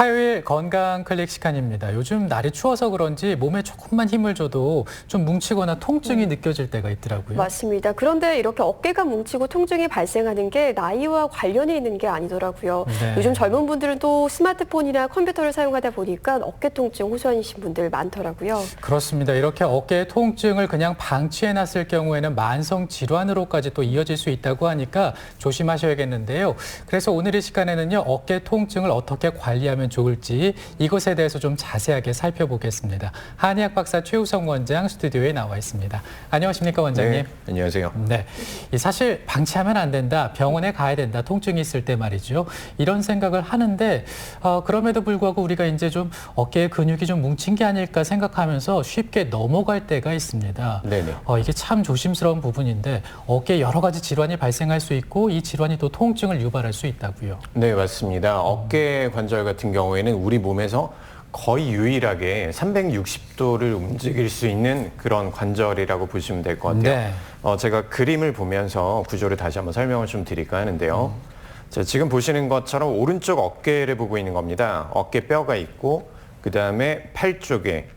화요일 건강 클릭 시간입니다. 요즘 날이 추워서 그런지 몸에 조금만 힘을 줘도 좀 뭉치거나 통증이 느껴질 때가 있더라고요. 맞습니다. 그런데 이렇게 어깨가 뭉치고 통증이 발생하는 게 나이와 관련이 있는 게 아니더라고요. 네. 요즘 젊은 분들은 또 스마트폰이나 컴퓨터를 사용하다 보니까 어깨 통증 호소하시는 분들 많더라고요. 그렇습니다. 이렇게 어깨의 통증을 그냥 방치해놨을 경우에는 만성 질환으로까지 또 이어질 수 있다고 하니까 조심하셔야겠는데요. 그래서 오늘 이 시간에는요, 어깨 통증을 어떻게 관리하면 좋을지 이것에 대해서 좀 자세하게 살펴보겠습니다. 한의학 박사 최우성 원장 스튜디오에 나와 있습니다. 안녕하십니까, 원장님? 네, 안녕하세요. 네, 사실 방치하면 안 된다, 병원에 가야 된다, 통증이 있을 때 말이죠. 이런 생각을 하는데 그럼에도 불구하고 우리가 이제 좀 어깨에 근육이 좀 뭉친 게 아닐까 생각하면서 쉽게 넘어갈 때가 있습니다. 네네. 이게 참 조심스러운 부분인데 어깨에 여러 가지 질환이 발생할 수 있고 이 질환이 또 통증을 유발할 수 있다고요. 네, 맞습니다. 어깨 관절 같은 경우에는 우리 몸에서 거의 유일하게 360도를 움직일 수 있는 그런 관절이라고 보시면 될 것 같아요. 네. 제가 그림을 보면서 구조를 다시 한번 설명을 좀 드릴까 하는데요. 자, 지금 보시는 것처럼 오른쪽 어깨를 보고 있는 겁니다. 어깨 뼈가 있고 그 다음에 팔 쪽에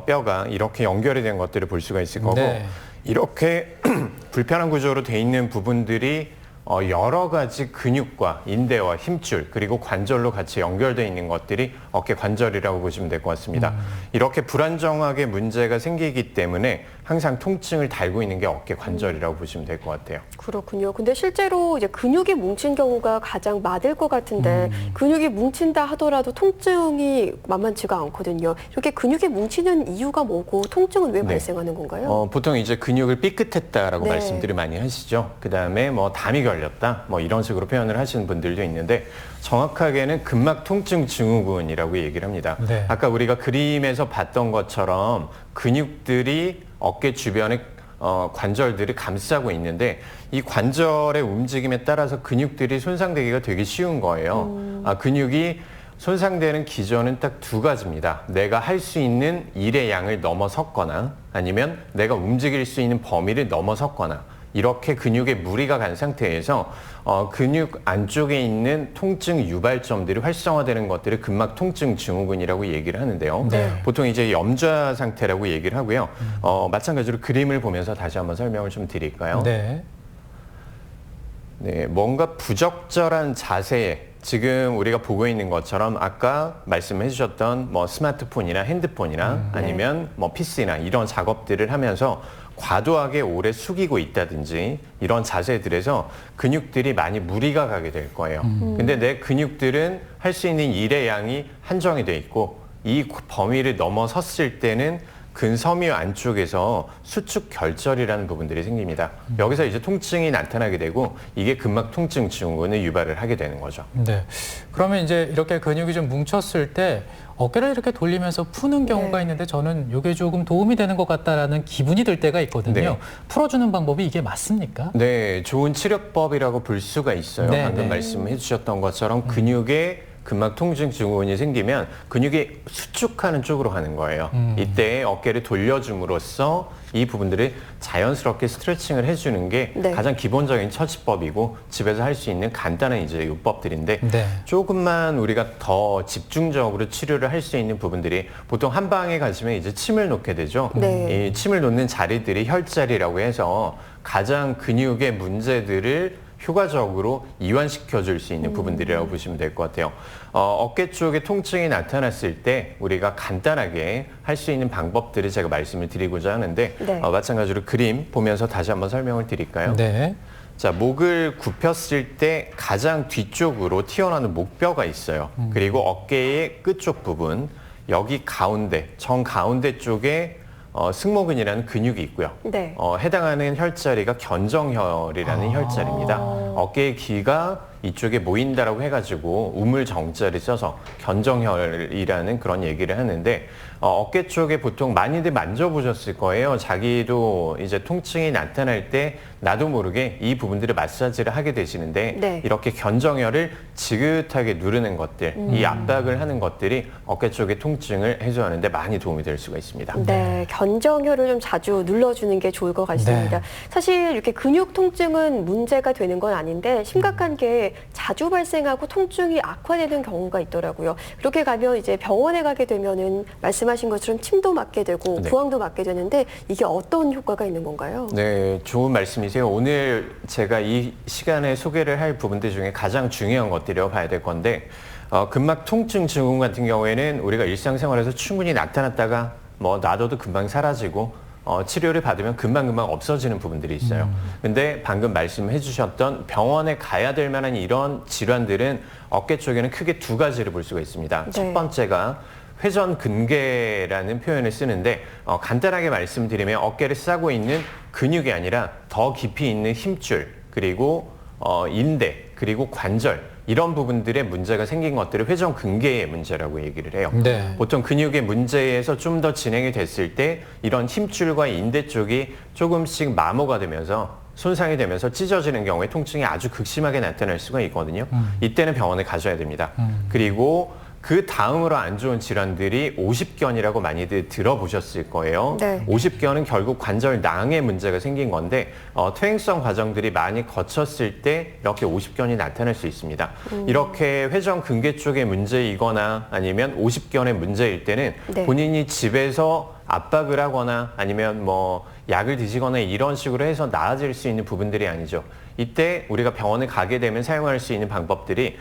뼈가 이렇게 연결이 된 것들을 볼 수가 있을 거고 네. 이렇게 불편한 구조로 돼 있는 부분들이 여러 가지 근육과 인대와 힘줄 그리고 관절로 같이 연결되어 있는 것들이 어깨 관절이라고 보시면 될 것 같습니다. 이렇게 불안정하게 문제가 생기기 때문에 항상 통증을 달고 있는 게 어깨 관절이라고 보시면 될 것 같아요. 그렇군요. 근데 실제로 이제 근육이 뭉친 경우가 가장 많을 것 같은데 근육이 뭉친다 하더라도 통증이 만만치가 않거든요. 이렇게 근육이 뭉치는 이유가 뭐고 통증은 왜 발생하는 건가요? 보통 이제 근육을 삐끗했다라고 네. 말씀들을 많이 하시죠. 그 다음에 담이 걸렸다, 이런 식으로 표현을 하시는 분들도 있는데 정확하게는 근막 통증 증후군이라고 얘기를 합니다. 네. 아까 우리가 그림에서 봤던 것처럼 근육들이 어깨 주변에 관절들을 감싸고 있는데 이 관절의 움직임에 따라서 근육들이 손상되기가 되게 쉬운 거예요. 근육이 손상되는 기전은 딱 두 가지입니다. 내가 할 수 있는 일의 양을 넘어섰거나 아니면 내가 움직일 수 있는 범위를 넘어섰거나 이렇게 근육에 무리가 간 상태에서 근육 안쪽에 있는 통증 유발점들이 활성화되는 것들을 근막 통증 증후군이라고 얘기를 하는데요. 네. 보통 이제 염좌 상태라고 얘기를 하고요. 마찬가지로 그림을 보면서 다시 한번 설명을 좀 드릴까요? 네. 네, 뭔가 부적절한 자세에 지금 우리가 보고 있는 것처럼 아까 말씀해 주셨던 스마트폰이나 핸드폰이나 아니면 PC나 이런 작업들을 하면서 과도하게 오래 숙이고 있다든지 이런 자세들에서 근육들이 많이 무리가 가게 될 거예요. 근데 내 근육들은 할 수 있는 일의 양이 한정이 돼 있고 이 범위를 넘어섰을 때는 근섬유 안쪽에서 수축 결절이라는 부분들이 생깁니다. 여기서 이제 통증이 나타나게 되고 이게 근막 통증 증후군을 유발을 하게 되는 거죠. 네. 그러면 이제 이렇게 근육이 좀 뭉쳤을 때 어깨를 이렇게 돌리면서 푸는 경우가 있는데 저는 이게 조금 도움이 되는 것 같다라는 기분이 들 때가 있거든요. 네. 풀어주는 방법이 이게 맞습니까? 네, 좋은 치료법이라고 볼 수가 있어요. 네, 방금 네. 말씀해 주셨던 것처럼 근육에 근막 통증 증후군이 생기면 근육이 수축하는 쪽으로 가는 거예요. 이때 어깨를 돌려줌으로써 이 부분들을 자연스럽게 스트레칭을 해주는 게 네. 가장 기본적인 처치법이고 집에서 할 수 있는 간단한 이제 요법들인데 네. 조금만 우리가 더 집중적으로 치료를 할 수 있는 부분들이 보통 한 방에 가시면 이제 침을 놓게 되죠. 네. 이 침을 놓는 자리들이 혈자리라고 해서 가장 근육의 문제들을 효과적으로 이완시켜 줄 수 있는 부분들이라고 보시면 될 것 같아요. 어깨 쪽에 통증이 나타났을 때 우리가 간단하게 할 수 있는 방법들을 제가 말씀을 드리고자 하는데 네. 마찬가지로 그림 보면서 다시 한번 설명을 드릴까요? 네. 자, 목을 굽혔을 때 가장 뒤쪽으로 튀어나오는 목뼈가 있어요. 그리고 어깨의 끝쪽 부분, 여기 가운데, 정 가운데 쪽에 승모근이라는 근육이 있고요. 네. 해당하는 혈자리가 견정혈이라는 혈자리입니다. 어깨의 귀가 이쪽에 모인다라고 해가지고 우물정자를 써서 견정혈이라는 그런 얘기를 하는데 어깨 쪽에 보통 많이들 만져보셨을 거예요. 자기도 이제 통증이 나타날 때 나도 모르게 이 부분들을 마사지를 하게 되시는데 네. 이렇게 견정혈을 지긋하게 누르는 것들, 이 압박을 하는 것들이 어깨 쪽의 통증을 해소하는 데 많이 도움이 될 수가 있습니다. 네, 견정혈을 좀 자주 눌러주는 게 좋을 것 같습니다. 네. 사실 이렇게 근육 통증은 문제가 되는 건 아닌데 심각한 게 자주 발생하고 통증이 악화되는 경우가 있더라고요. 그렇게 가면 이제 병원에 가게 되면은 말씀하신 것처럼 침도 맞게 되고 네. 부항도 맞게 되는데 이게 어떤 효과가 있는 건가요? 네, 좋은 말씀이세요. 오늘 제가 이 시간에 소개를 할 부분들 중에 가장 중요한 것들이라고 봐야 될 건데 근막 통증 증후군 같은 경우에는 우리가 일상생활에서 충분히 나타났다가 뭐 놔둬도 금방 사라지고 치료를 받으면 금방금방 없어지는 부분들이 있어요. 근데 방금 말씀해 주셨던 병원에 가야 될 만한 이런 질환들은 어깨 쪽에는 크게 두 가지를 볼 수가 있습니다. 네. 첫 번째가 회전 근개라는 표현을 쓰는데 간단하게 말씀드리면 어깨를 싸고 있는 근육이 아니라 더 깊이 있는 힘줄 그리고 인대 그리고 관절 이런 부분들의 문제가 생긴 것들을 회전 근개의 문제라고 얘기를 해요. 네. 보통 근육의 문제에서 좀 더 진행이 됐을 때 이런 힘줄과 인대 쪽이 조금씩 마모가 되면서 손상이 되면서 찢어지는 경우에 통증이 아주 극심하게 나타날 수가 있거든요. 이때는 병원에 가셔야 됩니다. 그리고 그 다음으로 안 좋은 질환들이 오십견이라고 많이들 들어보셨을 거예요. 네. 오십견은 결국 관절낭에 문제가 생긴 건데 퇴행성 과정들이 많이 거쳤을 때 이렇게 오십견이 나타날 수 있습니다. 이렇게 회전 근개 쪽의 문제이거나 아니면 오십견의 문제일 때는 네. 본인이 집에서 압박을 하거나 아니면 뭐 약을 드시거나 이런 식으로 해서 나아질 수 있는 부분들이 아니죠. 이때 우리가 병원에 가게 되면 사용할 수 있는 방법들이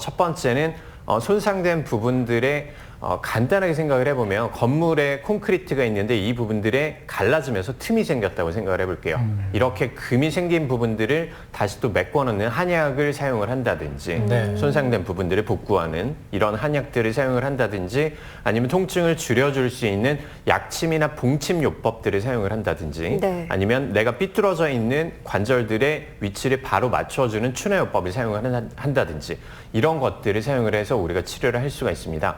첫 번째는 손상된 부분들에 간단하게 생각을 해보면 건물에 콘크리트가 있는데 이 부분들에 갈라지면서 틈이 생겼다고 생각을 해볼게요. 이렇게 금이 생긴 부분들을 다시 또 메꿔놓는 한약을 사용을 한다든지 네. 손상된 부분들을 복구하는 이런 한약들을 사용을 한다든지 아니면 통증을 줄여줄 수 있는 약침이나 봉침 요법들을 사용을 한다든지 네. 아니면 내가 삐뚤어져 있는 관절들의 위치를 바로 맞춰주는 추나요법을 사용을 한다든지 이런 것들을 사용을 해서 우리가 치료를 할 수가 있습니다.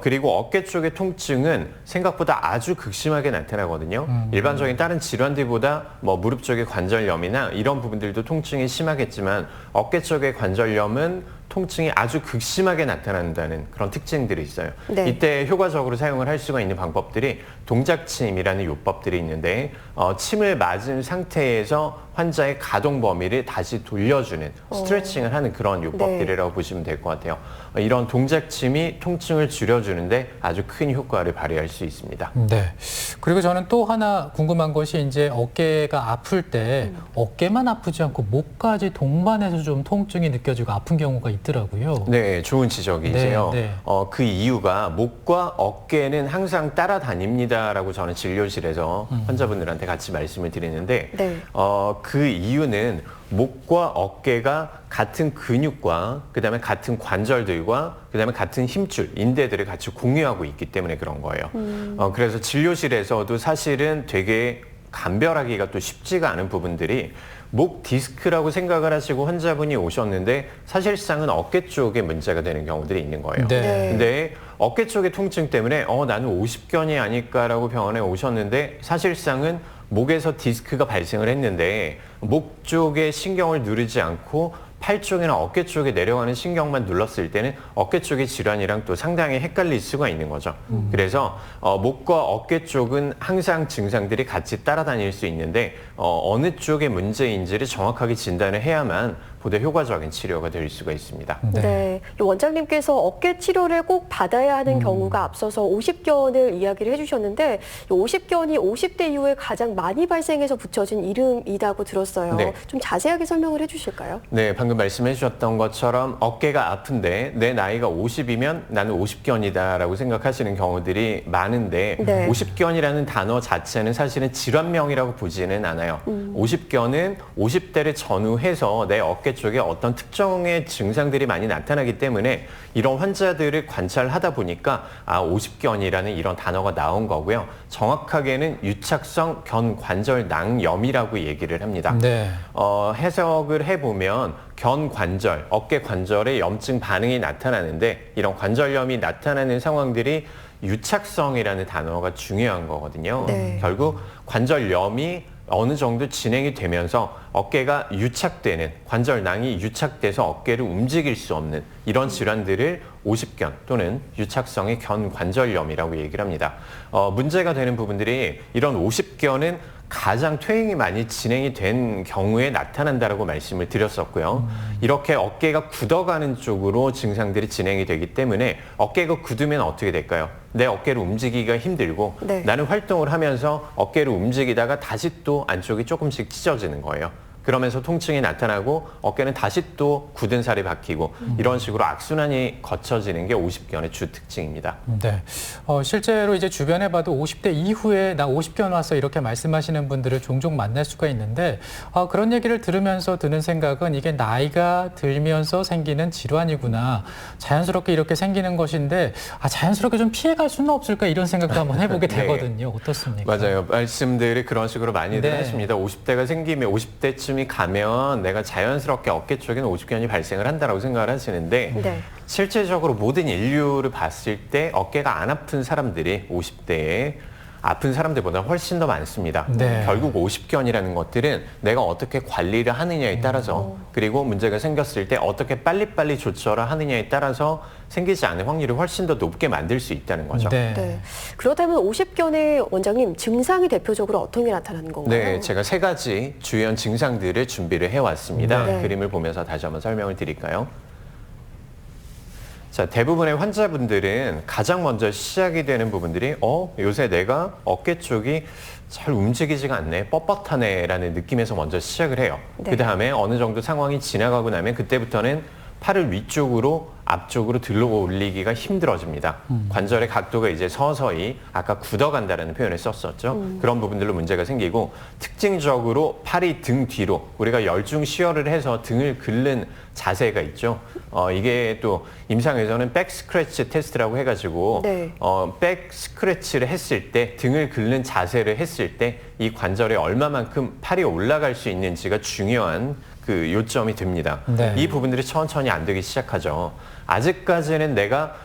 그리고 어깨 쪽의 통증은 생각보다 아주 극심하게 나타나거든요. 일반적인 다른 질환들보다 뭐 무릎 쪽의 관절염이나 이런 부분들도 통증이 심하겠지만 어깨 쪽의 관절염은 통증이 아주 극심하게 나타난다는 그런 특징들이 있어요. 네. 이때 효과적으로 사용을 할 수가 있는 방법들이 동작침이라는 요법들이 있는데 침을 맞은 상태에서 환자의 가동 범위를 다시 돌려주는 스트레칭을 하는 그런 요법들이라고 보시면 될 것 같아요. 이런 동작침이 통증을 줄여주는데 아주 큰 효과를 발휘할 수 있습니다. 네. 그리고 저는 또 하나 궁금한 것이 이제 어깨가 아플 때 어깨만 아프지 않고 목까지 동반해서 좀 통증이 느껴지고 아픈 경우가 있더라고요. 네, 좋은 지적이세요. 네, 네. 그 이유가 목과 어깨는 항상 따라다닙니다라고 저는 진료실에서 환자분들한테 같이 말씀을 드리는데 네. 그 이유는 목과 어깨가 같은 근육과 그다음에 같은 관절들과 그다음에 같은 힘줄, 인대들을 같이 공유하고 있기 때문에 그런 거예요. 그래서 진료실에서도 사실은 되게 감별하기가 또 쉽지가 않은 부분들이 목 디스크라고 생각을 하시고 환자분이 오셨는데 사실상은 어깨 쪽에 문제가 되는 경우들이 있는 거예요. 네. 네. 근데 어깨 쪽의 통증 때문에 나는 오십견이 아닐까라고 병원에 오셨는데 사실상은 목에서 디스크가 발생을 했는데 목 쪽에 신경을 누르지 않고 팔 쪽이나 어깨 쪽에 내려가는 신경만 눌렀을 때는 어깨 쪽의 질환이랑 또 상당히 헷갈릴 수가 있는 거죠. 그래서 목과 어깨 쪽은 항상 증상들이 같이 따라다닐 수 있는데 어느 쪽의 문제인지를 정확하게 진단을 해야만 보다 효과적인 치료가 될 수가 있습니다. 네. 이 원장님께서 어깨 치료를 꼭 받아야 하는 경우가 앞서서 오십견을 이야기를 해주셨는데 이 오십견이 50대 이후에 가장 많이 발생해서 붙여진 이름이라고 들었어요. 네. 좀 자세하게 설명을 해주실까요? 네, 방금 말씀해 주셨던 것처럼 어깨가 아픈데 내 나이가 50이면 나는 오십견이다라고 생각하시는 경우들이 많은데 네. 오십견이라는 단어 자체는 사실은 질환명이라고 보지는 않아요. 오십견은 50대를 전후해서 내 어깨 쪽에 어떤 특정의 증상들이 많이 나타나기 때문에 이런 환자들을 관찰하다 보니까 오십견이라는 이런 단어가 나온 거고요. 정확하게는 유착성 견관절낭염이라고 얘기를 합니다. 네. 해석을 해보면 견관절, 어깨 관절에 염증 반응이 나타나는데 이런 관절염이 나타나는 상황들이 유착성이라는 단어가 중요한 거거든요. 네. 결국 관절염이 어느 정도 진행이 되면서 어깨가 유착되는, 관절낭이 유착돼서 어깨를 움직일 수 없는 이런 질환들을 오십견 또는 유착성의 견관절염이라고 얘기를 합니다. 문제가 되는 부분들이 이런 오십견은 가장 퇴행이 많이 진행이 된 경우에 나타난다라고 말씀을 드렸었고요. 이렇게 어깨가 굳어가는 쪽으로 증상들이 진행이 되기 때문에 어깨가 굳으면 어떻게 될까요? 내 어깨를 움직이기가 힘들고 네. 나는 활동을 하면서 어깨를 움직이다가 다시 또 안쪽이 조금씩 찢어지는 거예요. 그러면서 통증이 나타나고 어깨는 다시 또 굳은 살이 박히고 이런 식으로 악순환이 거쳐지는 게 오십견의 주 특징입니다. 네. 실제로 이제 주변에 봐도 50대 이후에 나 50견 왔어 이렇게 말씀하시는 분들을 종종 만날 수가 있는데 그런 얘기를 들으면서 드는 생각은 이게 나이가 들면서 생기는 질환이구나. 자연스럽게 이렇게 생기는 것인데 자연스럽게 좀 피해갈 수는 없을까 이런 생각도 한번 해보게 네. 되거든요. 어떻습니까? 맞아요. 말씀들이 그런 식으로 많이들 네. 하십니다. 50대가 생기면 50대쯤이 가면 내가 자연스럽게 어깨 쪽에는 오십견이 발생을 한다라고 생각을 하시는데 네. 실제적으로 모든 인류를 봤을 때 어깨가 안 아픈 사람들이 50대에 아픈 사람들보다 훨씬 더 많습니다. 네. 결국 오십견이라는 것들은 내가 어떻게 관리를 하느냐에 따라서 그리고 문제가 생겼을 때 어떻게 빨리빨리 조처를 하느냐에 따라서 생기지 않을 확률을 훨씬 더 높게 만들 수 있다는 거죠. 네. 네. 그렇다면 오십견의 원장님 증상이 대표적으로 어떤 게 나타나는 건가요? 네, 제가 3가지 주요한 증상들을 준비를 해왔습니다. 네. 그림을 보면서 다시 한번 설명을 드릴까요? 자, 대부분의 환자분들은 가장 먼저 시작이 되는 부분들이 요새 내가 어깨 쪽이 잘 움직이지가 않네, 뻣뻣하네라는 느낌에서 먼저 시작을 해요. 네. 그다음에 어느 정도 상황이 지나가고 나면 그때부터는 팔을 위쪽으로 앞쪽으로 들러 올리기가 힘들어집니다. 관절의 각도가 이제 서서히 아까 굳어간다는 표현을 썼었죠. 그런 부분들로 문제가 생기고 특징적으로 팔이 등 뒤로 우리가 열중 시열을 해서 등을 긁는 자세가 있죠. 이게 또 임상에서는 백 스크래치 테스트라고 해가지고 네. 백 스크래치를 했을 때 등을 긁는 자세를 했을 때 이 관절에 얼마만큼 팔이 올라갈 수 있는지가 중요한 그 요점이 됩니다. 네. 이 부분들이 천천히 안 되기 시작하죠. 아직까지는 내가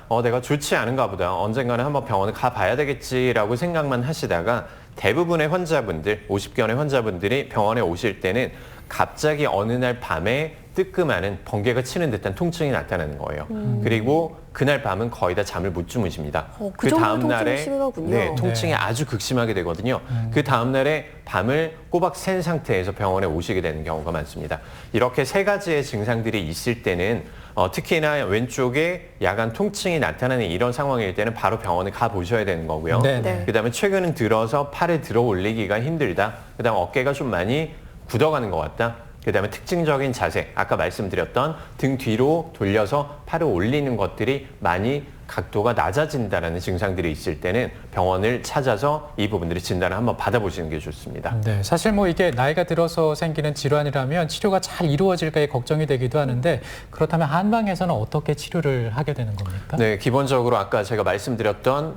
좋지 않은가 보다. 언젠가는 한번 병원을 가봐야 되겠지라고 생각만 하시다가 대부분의 환자분들, 50견의 환자분들이 병원에 오실 때는 갑자기 어느 날 밤에 뜨끔하는 번개가 치는 듯한 통증이 나타나는 거예요. 그리고 그날 밤은 거의 다 잠을 못 주무십니다. 그 정도로 통증이 심하군요. 네, 통증이 아주 극심하게 되거든요. 그 다음 날에 밤을 꼬박 샌 상태에서 병원에 오시게 되는 경우가 많습니다. 이렇게 3가지의 증상들이 있을 때는 특히나 왼쪽에 야간 통증이 나타나는 이런 상황일 때는 바로 병원에 가보셔야 되는 거고요. 네. 네. 그다음에 최근 들어서 팔을 들어 올리기가 힘들다. 그다음 어깨가 좀 많이 굳어가는 것 같다. 그다음에 특징적인 자세, 아까 말씀드렸던 등 뒤로 돌려서 팔을 올리는 것들이 많이 각도가 낮아진다는 증상들이 있을 때는 병원을 찾아서 이 부분들의 진단을 한번 받아보시는 게 좋습니다. 네, 사실 뭐 이게 나이가 들어서 생기는 질환이라면 치료가 잘 이루어질까에 걱정이 되기도 하는데 그렇다면 한방에서는 어떻게 치료를 하게 되는 겁니까? 네, 기본적으로 아까 제가 말씀드렸던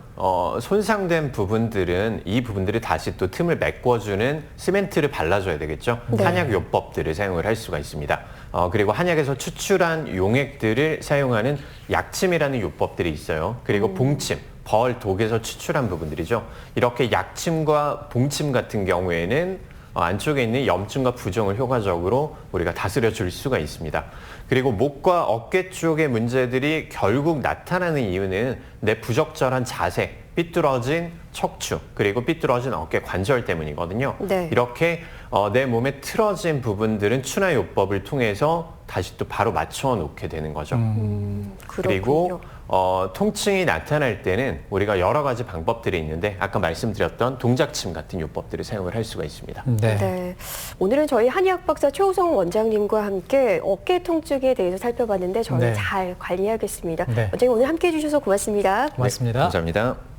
손상된 부분들은 이 부분들이 다시 또 틈을 메꿔주는 시멘트를 발라줘야 되겠죠. 네. 한약 요법들을 사용을 할 수가 있습니다. 그리고 한약에서 추출한 용액들을 사용하는 약침이라는 요법들이 있어요. 그리고 봉침, 벌, 독에서 추출한 부분들이죠. 이렇게 약침과 봉침 같은 경우에는 안쪽에 있는 염증과 부종을 효과적으로 우리가 다스려 줄 수가 있습니다. 그리고 목과 어깨 쪽의 문제들이 결국 나타나는 이유는 내 부적절한 자세, 삐뚤어진 척추, 그리고 삐뚤어진 어깨 관절 때문이거든요. 네. 이렇게 내 몸에 틀어진 부분들은 추나요법을 통해서 다시 또 바로 맞춰 놓게 되는 거죠. 그리고 통증이 나타날 때는 우리가 여러 가지 방법들이 있는데 아까 말씀드렸던 동작침 같은 요법들을 사용을 할 수가 있습니다. 네. 네. 오늘은 저희 한의학 박사 최우성 원장님과 함께 어깨 통증에 대해서 살펴봤는데 저희 네. 잘 관리하겠습니다. 네. 원장님 오늘 함께해 주셔서 고맙습니다. 고맙습니다. 감사합니다.